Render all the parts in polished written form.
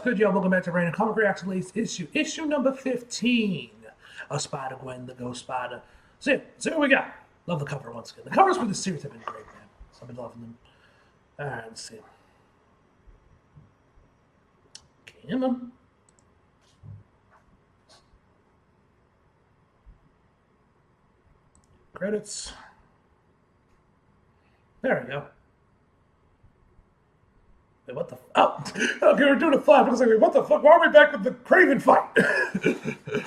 good, y'all? Welcome back to Random Comic Reaction Latest issue number 15 of Spider-Gwen, the Ghost Spider. So what we got. Love the cover once again. The covers for this series have been great, man. So I've been loving them. All right, let's see. Come on. Credits. There we go. Wait, what the? Oh, okay, we're doing a flap. I was like, wait, what the fuck? Why are we back with the Craven fight?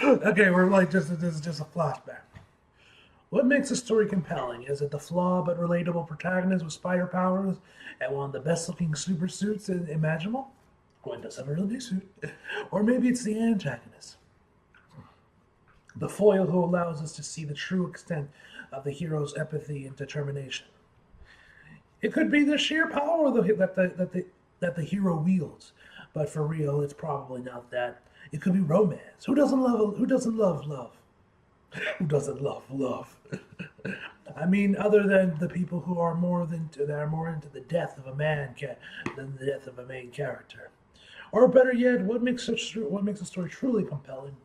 Okay, we're like, this is just a flashback. What makes a story compelling? Is it the flawed but relatable protagonist with spider powers and one of the best-looking super suits imaginable? Gwen does have a really big suit. Or maybe it's the antagonist, the foil who allows us to see the true extent of the hero's empathy and determination. It could be the sheer power that the hero wields, but for real, it's probably not that. It could be romance. Who doesn't love love? Who doesn't love love? I mean, other than the people who are more into the death of a man than the death of a main character, or better yet, what makes a story truly compelling?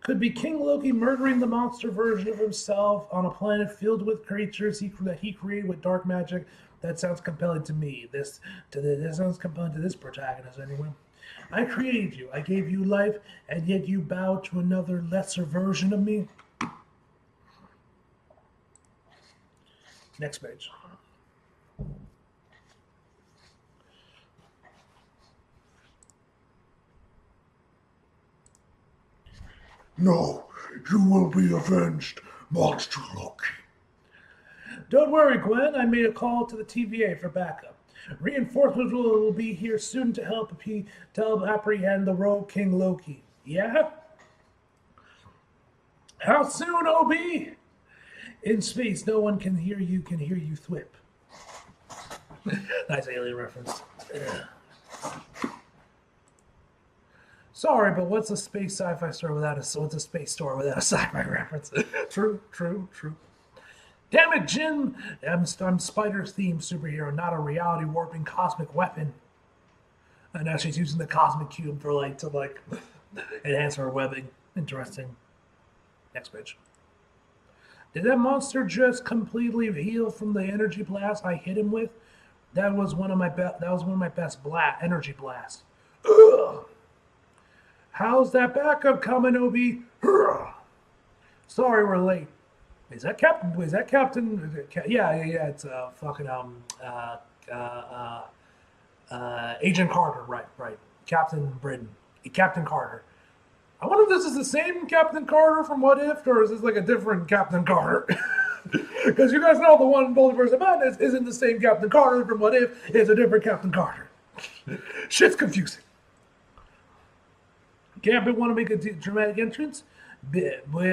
Could be King Loki murdering the monster version of himself on a planet filled with creatures that he created with dark magic. That sounds compelling to me. This sounds compelling to this protagonist anyway. I created you. I gave you life, and yet you bow to another lesser version of me. Next page. No, you will be avenged, Monster Loki. Don't worry, Gwen. I made a call to the TVA for backup. Reinforcements will be here soon to help apprehend the rogue King Loki. Yeah? How soon, OB? In space, no one can hear you thwip. Nice alien reference. Sorry, but what's a space sci-fi store without a sci-fi reference? True. Damn it, Jim! I'm Spider's themed superhero, not a reality warping cosmic weapon. And now she's using the cosmic cube to enhance her webbing. Interesting. Next page. Did that monster just completely heal from the energy blast I hit him with? That was one of my best energy blasts. Ugh. How's that backup coming, Obi? Sorry, we're late. Is that Captain? Yeah. It's Agent Carter. Right. Captain Carter. I wonder if this is the same Captain Carter from What If, or is this like a different Captain Carter? Because you guys know the one in Multiverse of Madness isn't the same Captain Carter from What If. It's a different Captain Carter. Shit's confusing. Gambit want to make a dramatic entrance?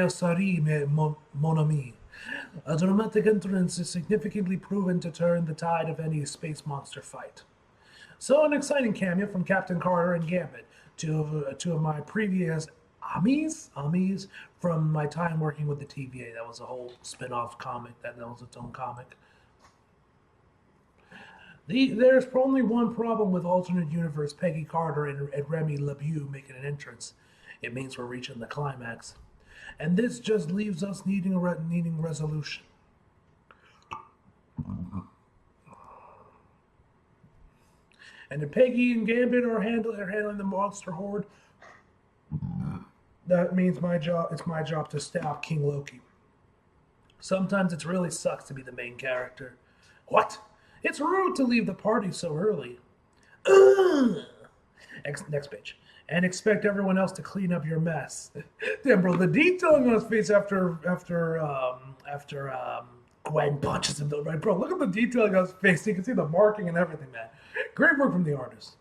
Sorry, mon ami. A dramatic entrance is significantly proven to turn the tide of any space monster fight. So an exciting cameo from Captain Carter and Gambit, two of my previous amis from my time working with the TVA. That was a whole spin-off comic. That was its own comic. There's only one problem with alternate universe Peggy Carter and Remy LeBeau making an entrance. It means we're reaching the climax. And this just leaves us needing resolution. And if Peggy and Gambit are handling the monster horde, that means it's my job to stop King Loki. Sometimes it really sucks to be the main character. What? It's rude to leave the party so early. Next page. And expect everyone else to clean up your mess. Damn, bro, the detailing on his face after Gwen punches him, though, right, bro? Look at the detailing on his face. You can see the marking and everything, man. Great work from the artist.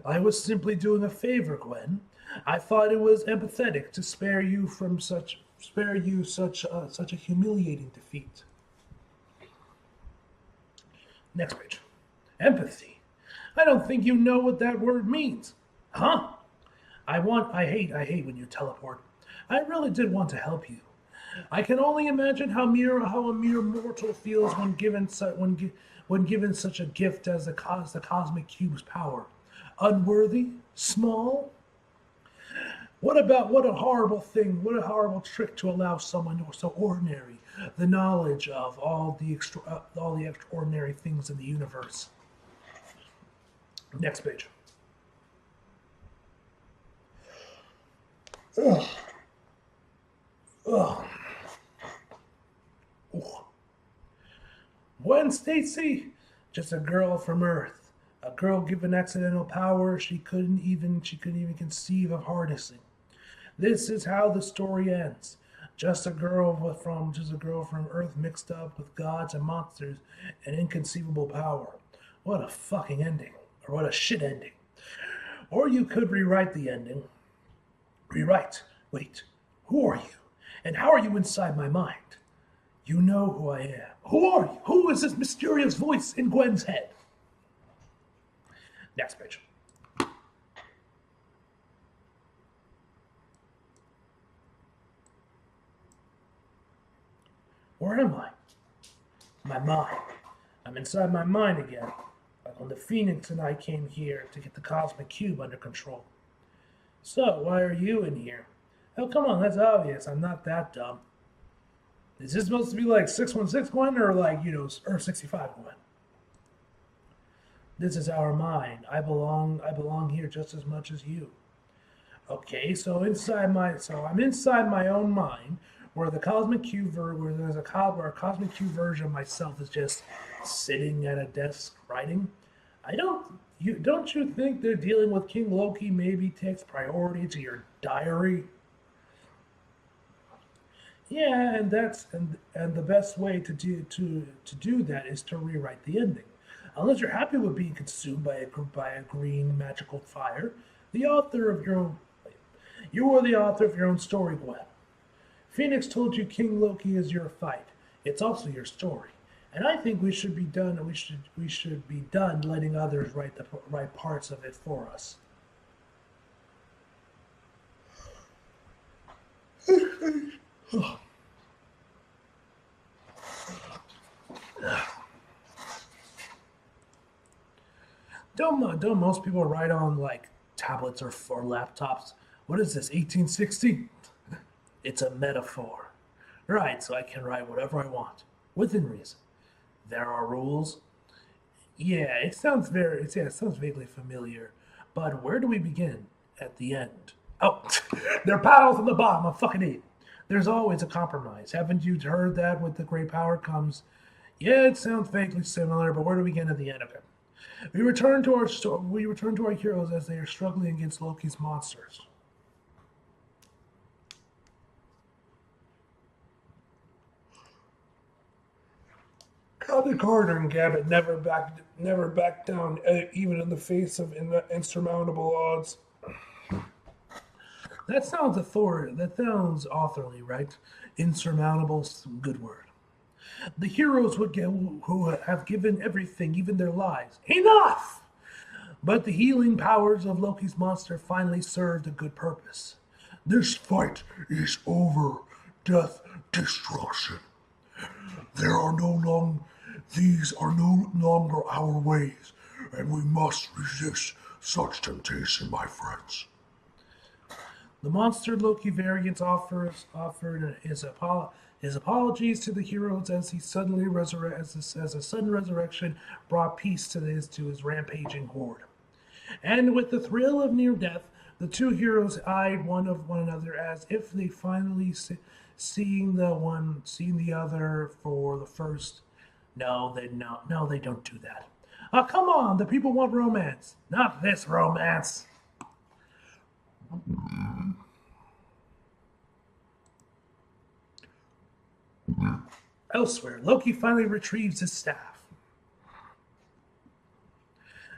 I was simply doing a favor, Gwen. I thought it was empathetic to spare you such a humiliating defeat. Next page. Empathy. I don't think you know what that word means. Huh? I hate when you teleport. I really did want to help you. I can only imagine how a mere mortal feels when given such a gift as the cosmic cube's power. Unworthy, small. What a horrible thing! What a horrible trick to allow someone who is so ordinary the knowledge of all the extraordinary things in the universe. Next page. Ugh. Ugh. Ugh. Gwen Stacy, just a girl from Earth, a girl given accidental power she couldn't even conceive of harnessing. This is how the story ends. Just a girl from Earth mixed up with gods and monsters and inconceivable power. What a fucking ending, or what a shit ending. Or you could rewrite the ending. Rewrite. Wait, who are you? And how are you inside my mind? You know who I am. Who are you? Who is this mysterious voice in Gwen's head? Next page. Where am I? My mind. I'm inside my mind again. Like when the Phoenix and I came here to get the cosmic cube under control. So, why are you in here? Oh, come on, that's obvious. I'm not that dumb. Is this supposed to be like 616 Gwen or like, Earth 65 Gwen? This is our mind. I belong here just as much as you. Okay, so I'm inside my own mind where the cosmic cube where a cosmic cube version of myself is just sitting at a desk writing. Don't you think they're dealing with King Loki maybe takes priority to your diary? Yeah, and the best way to do that is to rewrite the ending. Unless you're happy with being consumed by a green magical fire, the author of your own you are the author of your own story, Gwen. Phoenix told you King Loki is your fight. It's also your story. And I think we should be done. We should be done letting others write parts of it for us. Don't most people write on like tablets or laptops? What is this, 1860? It's a metaphor. Right, so I can write whatever I want, within reason. There are rules. Yeah, it sounds vaguely familiar. But where do we begin? At the end. Oh, there are paddles on the bottom of fucking eight. There's always a compromise. Haven't you heard that with the great power comes? Yeah, it sounds vaguely similar, but where do we begin at the end of it? We return to our heroes as they are struggling against Loki's monsters. Captain Carter and Gambit never backed down, even in the face of insurmountable odds. That sounds authorly, right? Insurmountable, good word. The heroes who have given everything, even their lives. Enough! But the healing powers of Loki's monster finally served a good purpose. This fight is over. Death, destruction. These are no longer our ways, and we must resist such temptation, my friends. The monster Loki variant offered his apologies to the heroes as he suddenly as a sudden resurrection brought peace to his rampaging horde. And with the thrill of near death, the two heroes eyed one another as if they finally seeing the other for the first. No, they don't do that. Oh, come on, the people want romance, not this romance. Elsewhere, Loki finally retrieves his staff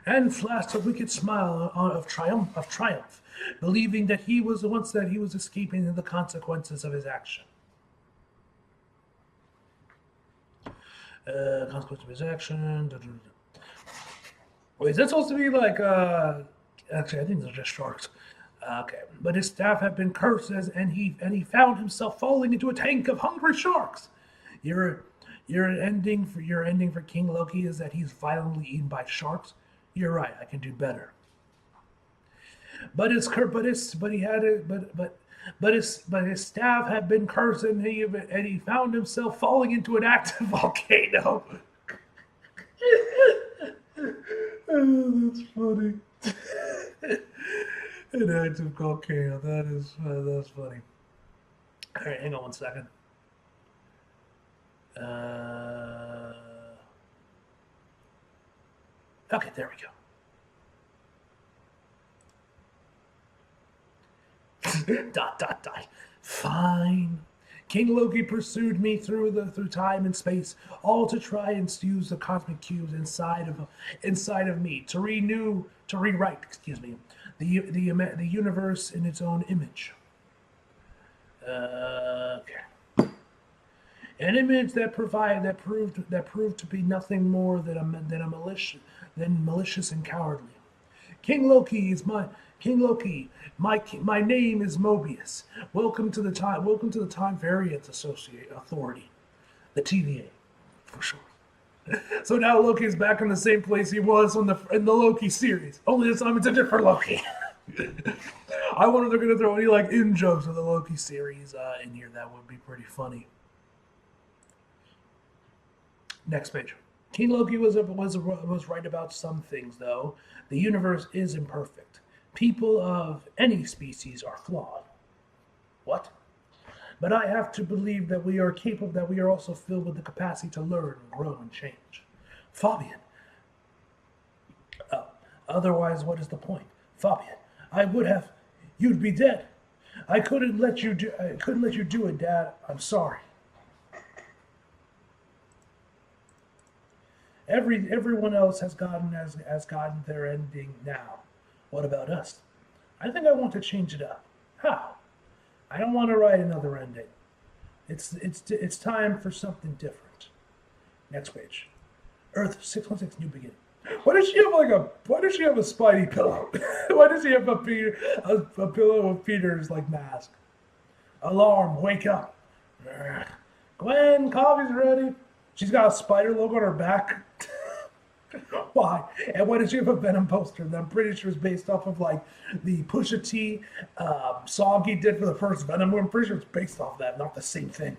and flashed a wicked smile of triumph, believing that he was escaping the consequences of his action. Consequence of his action. Wait, is that supposed to be like? Actually, I think those are just sharks. Okay, but his staff had been cursed, and he found himself falling into a tank of hungry sharks. Your your ending for King Loki is that he's violently eaten by sharks. You're right. I can do better. But his cur- but he had it but his staff had been cursed, and he found himself falling into an active volcano. Oh, that's funny. An active volcano. That's funny. All right, hang on one second. Uh, okay, there we go. dot dot dot. Fine. King Loki pursued me through time and space, all to try and use the cosmic cubes inside of me to rewrite, excuse me, the universe in its own image. Okay. An image that proved to be nothing more than malicious and cowardly. King Loki is my King Loki. My name is Mobius. Welcome to the Time Variance Associate Authority, the TVA, for sure. So now Loki is back in the same place he was in the Loki series. Only this time it's a different Loki. I wonder if they're gonna throw any like in jokes of the Loki series in here. That would be pretty funny. Next page. King Loki was right about some things, though. The universe is imperfect. People of any species are flawed. What? But I have to believe that we are capable, that we are also filled with the capacity to learn, grow, and change. Fabian. Otherwise, what is the point? Fabian, you'd be dead. I couldn't let you do it, Dad. I'm sorry. Everyone else has gotten their ending now. What about us? I think I want to change it up. How? I don't want to write another ending. It's time for something different. Next page. Earth 616 new beginning. Why does she have a Spidey pillow? Why does she have a pillow of Peter's like mask? Alarm, wake up. Gwen, coffee's ready. She's got a spider logo on her back. Why? And why did she have a Venom poster that I'm pretty sure is based off of like the Pusha T song he did for the first Venom? I'm pretty sure it's based off that, not the same thing.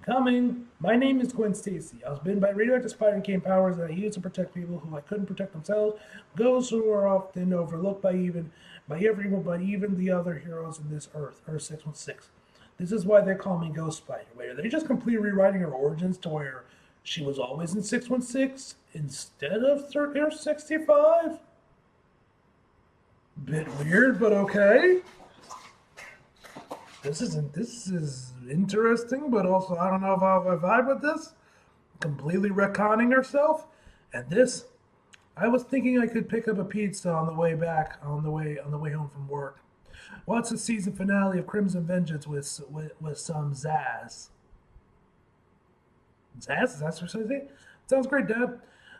Coming. My name is Gwen Stacy. I was bitten by radioactive spider and gained powers that I use to protect people who I couldn't protect themselves. Ghosts who are often overlooked by everyone, but even the other heroes in this Earth 616. This is why they call me Ghost Spider. Wait, are they just completely rewriting her origins to where she was always in 616 instead of Earth 65? Bit weird, but okay. This is interesting, but also I don't know if I vibe with this. Completely retconning herself, and this. I was thinking I could pick up a pizza on the way back, on the way home from work. Watch the season finale of Crimson Vengeance with some Zaz. Zaz? Is that what I say? Sounds great, Dad.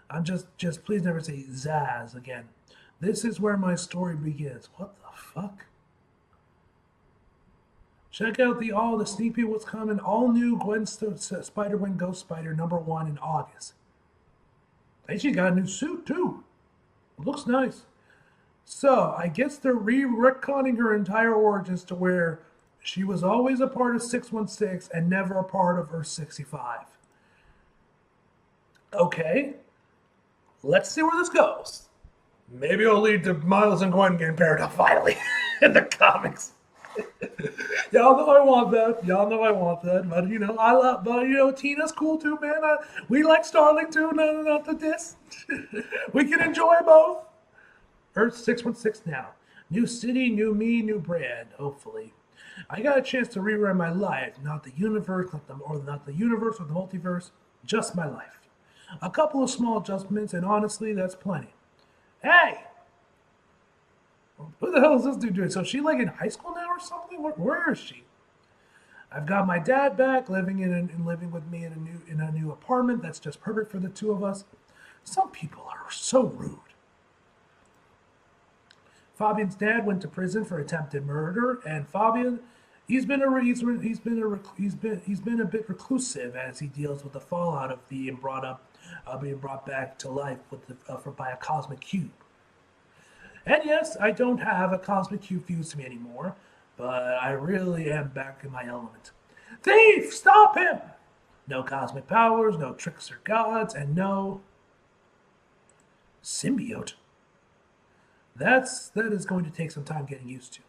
I'm just please never say Zaz again. This is where my story begins. What the fuck? Check out all the sneak peek what's coming. All new Spider-Gwen Ghost Spider #1 in August. Hey, she got a new suit too. Looks nice. So I guess they're retconning her entire origins to where she was always a part of 616 and never a part of Earth 65. Okay, let's see where this goes. Maybe it'll lead to Miles and Gwen getting paired up finally in the comics. Y'all know I want that. But Tina's cool too, man. We like Starling too. No, not the diss. We can enjoy both. Earth 616 now. New city, new me, new brand, hopefully. I got a chance to rewrite my life, not the universe, not the universe or the multiverse, just my life. A couple of small adjustments, and honestly, that's plenty. Hey! What the hell is this dude doing? So is she like in high school now or something? Where is she? I've got my dad back, living with me in a new apartment that's just perfect for the two of us. Some people are so rude. Fabian's dad went to prison for attempted murder, and Fabian, he's been a bit reclusive as he deals with the fallout of being brought back to life by a cosmic cube. And yes, I don't have a cosmic cube fused to me anymore, but I really am back in my element. Thief, stop him! No cosmic powers, no tricks or gods, and no symbiote. That is going to take some time getting used to.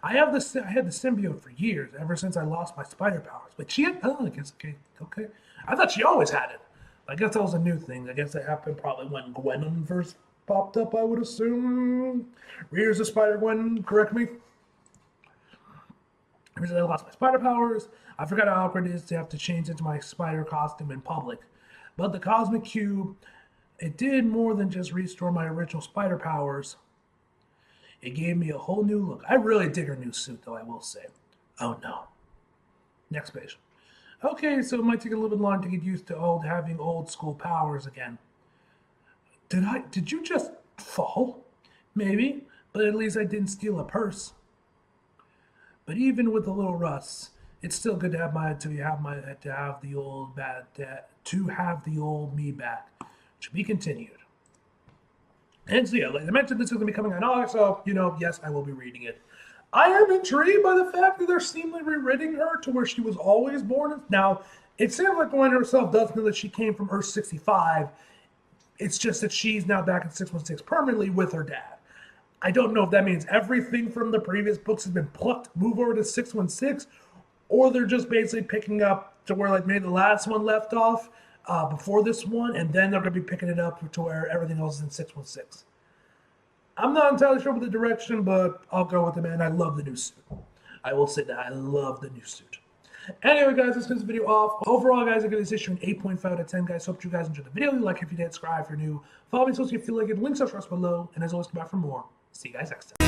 I had the symbiote for years, ever since I lost my spider powers. But she had, I guess, okay. I thought she always had it. I guess that was a new thing. I guess that happened probably when Gwen first popped up, I would assume. Readers of Spider-Gwen, correct me. Ever since I lost my spider powers, I forgot how awkward it is to have to change into my spider costume in public. But the Cosmic Cube, it did more than just restore my original spider powers. It gave me a whole new look. I really dig her new suit, though, I will say. Oh, no. Next page. Okay, so it might take a little bit longer to get used to having old school powers again. Did you just fall? Maybe, but at least I didn't steal a purse. But even with a little rust, it's still good to have the old me back. To be continued. And so yeah, like I mentioned, this is going to be coming out in August, so, yes, I will be reading it. I am intrigued by the fact that they're seemingly rewriting her to where she was always born. Now, it seems like Gwen herself does know that she came from Earth 65. It's just that she's now back in 616 permanently with her dad. I don't know if that means everything from the previous books has been plucked, move over to 616, or they're just basically picking up to where like maybe the last one left off before this one, and then they're going to be picking it up to where everything else is in 616. I'm not entirely sure with the direction, but I'll go with it, man. I love the new suit. I will say that. I love the new suit. Anyway, guys, let's finish the video off. Overall, guys, I give this issue an 8.5 out of 10, guys. Hope you guys enjoyed the video. Like if you did, subscribe if you're new. Follow me so you feel like it. Links are below. And as always, come back for more. See you guys next time.